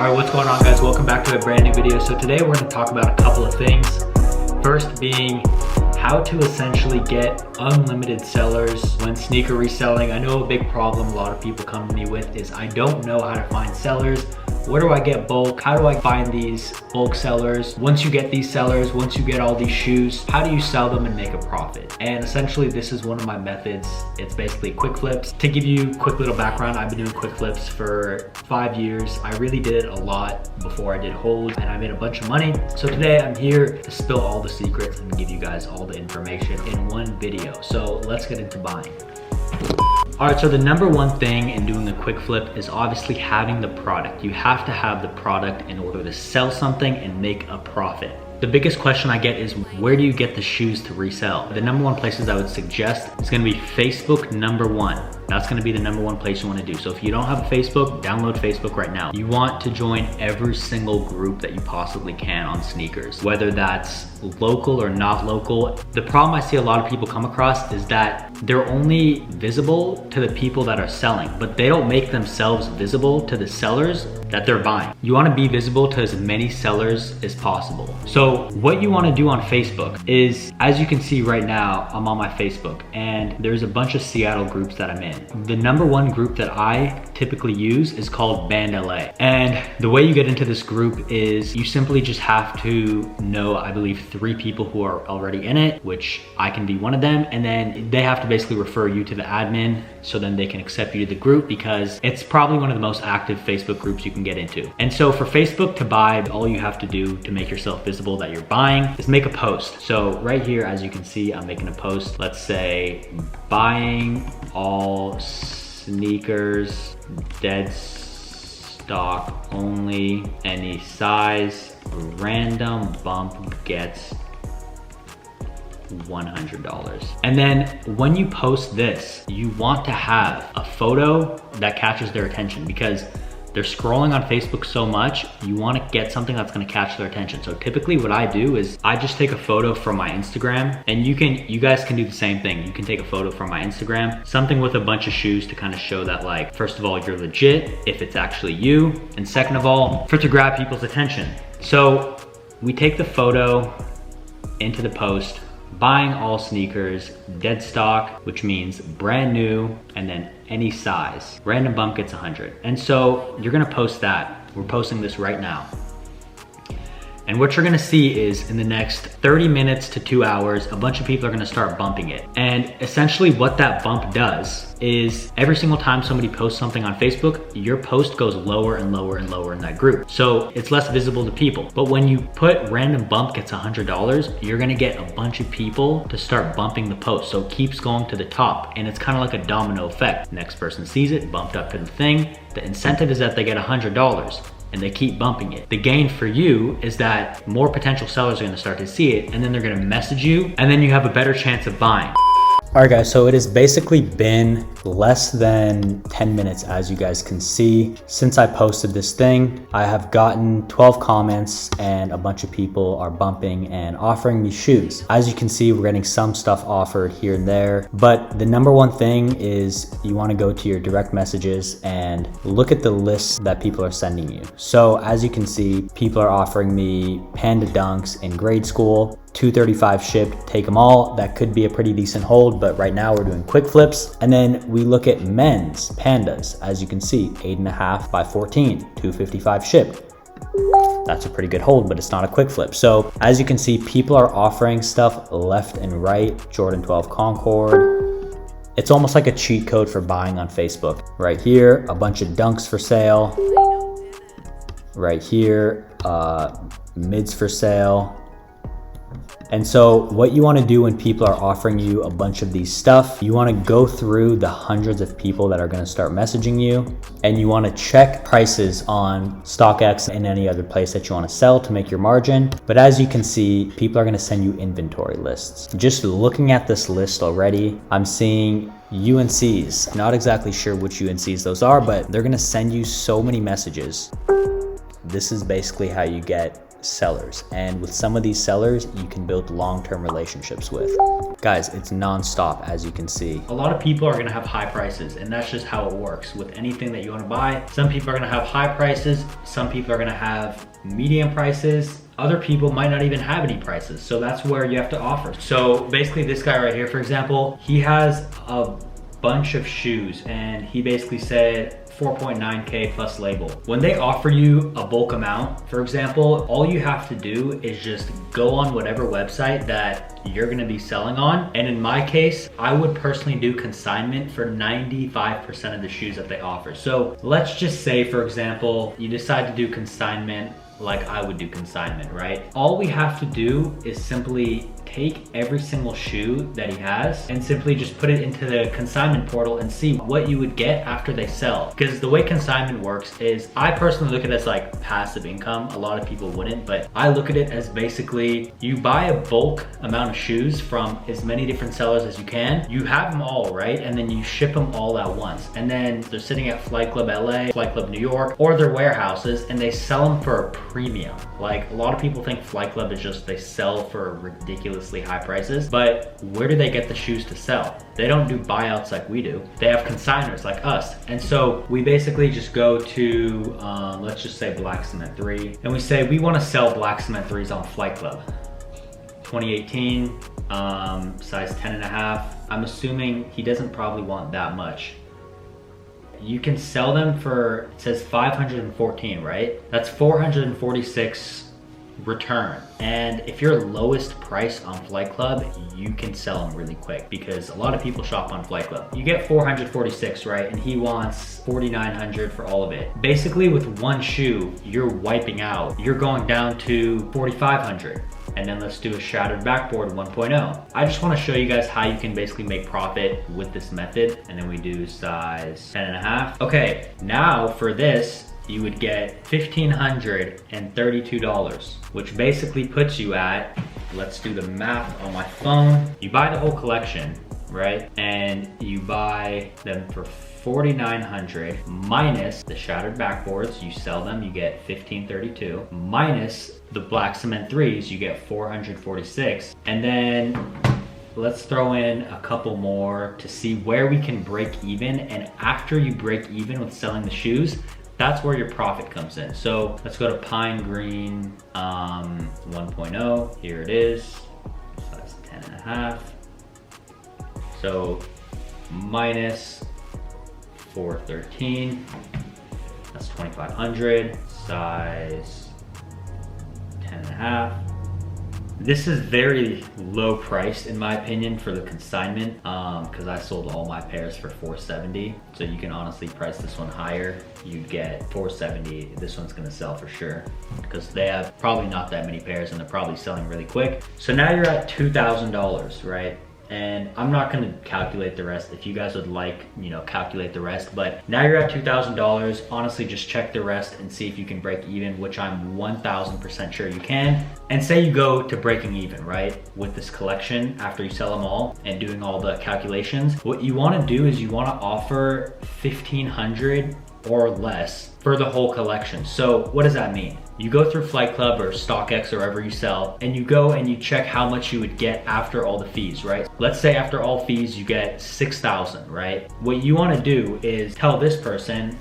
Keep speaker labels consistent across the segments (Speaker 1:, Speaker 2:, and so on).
Speaker 1: Alright, what's going on, guys? Welcome back to a brand new video. So today we're going to talk about a couple of things. First being how to essentially get unlimited sellers when sneaker reselling. I know a big problem a lot of people come to me with is I don't know how to find sellers. Where do I get bulk? How do I find these bulk sellers? Once you get these sellers, once you get all these shoes, how do you sell them and make a profit? And essentially this is one of my methods. It's basically quick flips. To give you a quick little background, I've been doing quick flips for 5 years. I really did it a lot before I did holds and I made a bunch of money. So today I'm here to spill all the secrets and give you guys all the information in one video. So let's get into buying. All right, so the number one thing in doing a quick flip is obviously having the product. You have to have the product in order to sell something and make a profit. The biggest question I get is where do you get the shoes to resell? The number one places I would suggest is gonna be Facebook #1. That's gonna be the number one place you wanna do. So if you don't have a Facebook, download Facebook right now. You want to join every single group that you possibly can on sneakers, whether that's local or not local. The problem I see a lot of people come across is that they're only visible to the people that are selling, but they don't make themselves visible to the sellers that they're buying. You wanna be visible to as many sellers as possible. So what you wanna do on Facebook is, as you can see right now, I'm on my Facebook and there's a bunch of Seattle groups that I'm in. The number one group that I typically use is called Band LA. And the way you get into this group is you simply just have to know, I believe, 3 people who are already in it, which I can be one of them. And then they have to basically refer you to the admin so then they can accept you to the group, because it's probably one of the most active Facebook groups you can get into. And so for Facebook to buy, all you have to do to make yourself visible that you're buying is make a post. So right here, as you can see, I'm making a post. Let's say buying all sneakers, dead stock only, any size, random bump gets $100. And then when you post this, you want to have a photo that catches their attention, because they're scrolling on Facebook so much, you want to get something that's going to catch their attention. So typically what I do is I just take a photo from my Instagram, and you guys can do the same thing. You can take a photo from my Instagram, something with a bunch of shoes to kind of show that, like, first of all, you're legit, if it's actually you, and second of all, to grab people's attention. So we take the photo into the post, buying all sneakers, dead stock, which means brand new, and then any size. Random bump gets 100. And so you're gonna post that. We're posting this right now. And what you're gonna see is in the next 30 minutes to 2 hours, a bunch of people are gonna start bumping it. And essentially what that bump does is every single time somebody posts something on Facebook, your post goes lower and lower and lower in that group. So it's less visible to people. But when you put random bump gets $100, you're gonna get a bunch of people to start bumping the post. So it keeps going to the top, and it's kind of like a domino effect. Next person sees it, bumped up to the thing. The incentive is that they get $100. And they keep bumping it. The gain for you is that more potential sellers are gonna start to see it, and then they're gonna message you, and then you have a better chance of buying. All right, guys, so it has basically been less than 10 minutes, as you guys can see. Since I posted this thing, I have gotten 12 comments and a bunch of people are bumping and offering me shoes. As you can see, we're getting some stuff offered here and there, but the number one thing is you wanna go to your direct messages and look at the lists that people are sending you. So as you can see, people are offering me Panda Dunks in grade school, $235 shipped, take them all. That could be a pretty decent hold, but right now we're doing quick flips. And then we look at men's Pandas. As you can see, 8.5 by 14, $255 shipped. That's a pretty good hold, but it's not a quick flip. So as you can see, people are offering stuff left and right. Jordan 12 Concord. It's almost like a cheat code for buying on Facebook. Right here, a bunch of dunks for sale. Right here, mids for sale. And so what you wanna do when people are offering you a bunch of these stuff, you wanna go through the hundreds of people that are gonna start messaging you, and you wanna check prices on StockX and any other place that you wanna sell to make your margin. But as you can see, people are gonna send you inventory lists. Just looking at this list already, I'm seeing UNCs. Not exactly sure which UNCs those are, but they're gonna send you so many messages. This is basically how you get sellers, and with some of these sellers you can build long-term relationships with. Guys, it's non-stop, as you can see. A lot of people are gonna have high prices, and that's just how it works with anything that you wanna buy. Some people are gonna have high prices, some people are gonna have medium prices, other people might not even have any prices. So that's where you have to offer. So basically this guy right here, for example, he has a bunch of shoes and he basically said 4.9K plus label. When they offer you a bulk amount, for example, all you have to do is just go on whatever website that you're gonna be selling on. And in my case, I would personally do consignment for 95% of the shoes that they offer. So let's just say, for example, you decide to do consignment like I would do consignment, right? All we have to do is simply take every single shoe that he has and simply just put it into the consignment portal and see what you would get after they sell. Because the way consignment works is, I personally look at it as like passive income. A lot of people wouldn't, but I look at it as basically you buy a bulk amount of shoes from as many different sellers as you can. You have them all, right? And then you ship them all at once. And then they're sitting at Flight Club LA, Flight Club New York, or their warehouses, and they sell them for a premium. Like, a lot of people think Flight Club is just they sell for ridiculously high prices, but where do they get the shoes to sell? They don't do buyouts like we do. They have consigners like us. And so we basically just go to, let's just say Black Cement 3, and we say we want to sell Black Cement 3s on Flight Club. 2018, size 10.5. I'm assuming he doesn't probably want that much. You can sell them for, it says 514, right? That's 446 return. And if you're lowest price on Flight Club, you can sell them really quick because a lot of people shop on Flight Club. You get 446, right? And he wants 4,900 for all of it. Basically with one shoe, you're wiping out. You're going down to 4,500. And then let's do a shattered backboard 1.0. I just want to show you guys how you can basically make profit with this method. And then we do size 10.5. Okay, now for this, you would get $1,532, which basically puts you at, let's do the math on my phone. You buy the whole collection, right? And you buy them for $4,900 minus the shattered backboards, you sell them, you get $1,532, minus the Black Cement 3s, you get 446. And then let's throw in a couple more to see where we can break even. And after you break even with selling the shoes, that's where your profit comes in. So let's go to Pine Green 1.0. Here it is, size 10.5. So minus 413, that's 2,500, size 10.5. This is very low priced in my opinion for the consignment because I sold all my pairs for 470. So you can honestly price this one higher. You'd get 470. This one's gonna sell for sure because they have probably not that many pairs and they're probably selling really quick. So now you're at $2,000, right? And I'm not gonna calculate the rest. If you guys would like, calculate the rest, but now you're at $2,000. Honestly, just check the rest and see if you can break even, which I'm 1,000% sure you can. And say you go to breaking even, right? With this collection, after you sell them all and doing all the calculations, what you wanna do is you wanna offer 1,500 or less for the whole collection. So what does that mean? You go through Flight Club or StockX or wherever you sell, and you go and you check how much you would get after all the fees, right? Let's say after all fees, you get 6,000, right? What you wanna do is tell this person,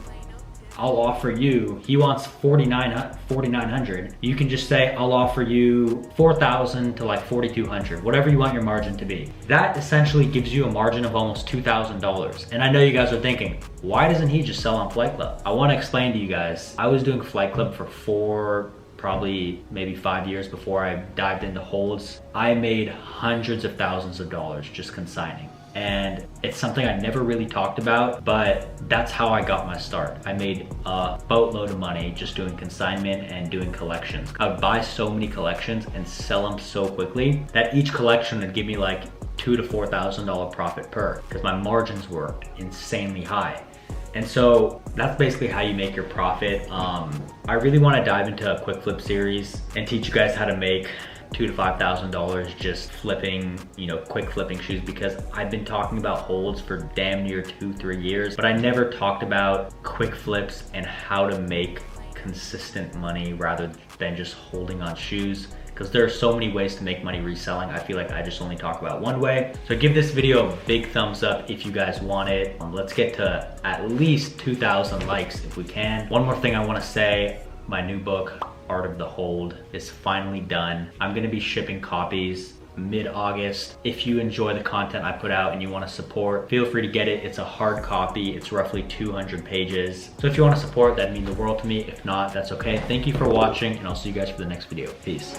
Speaker 1: I'll offer you, he wants 4,900. You can just say, I'll offer you 4,000 to like 4,200, whatever you want your margin to be. That essentially gives you a margin of almost $2,000. And I know you guys are thinking, why doesn't he just sell on Flight Club? I wanna explain to you guys, I was doing Flight Club for probably maybe 5 years before I dived into holds. I made hundreds of thousands of dollars just consigning. And it's something I never really talked about, but that's how I got my start. I made a boatload of money just doing consignment and doing collections. I would buy so many collections and sell them so quickly that each collection would give me like $2,000 to $4,000 profit per, because my margins were insanely high. And so that's basically how you make your profit. I really want to dive into a quick flip series and teach you guys how to make $2,000 to $5,000 just flipping, quick flipping shoes, because I've been talking about holds for damn near 2-3 years, but I never talked about quick flips and how to make consistent money rather than just holding on shoes. because there are so many ways to make money reselling. I feel like I just only talk about one way. So give this video a big thumbs up if you guys want it. Let's get to at least 2,000 likes if we can. One more thing I want to say, my new book, Art of the Hold, is finally done. I'm gonna be shipping copies mid-August. If you enjoy the content I put out and you want to support, feel free to get it. It's a hard copy. It's roughly 200 pages. So if you want to support, that'd mean the world to me. If not, that's okay. Thank you for watching, and I'll see you guys for the next video. Peace.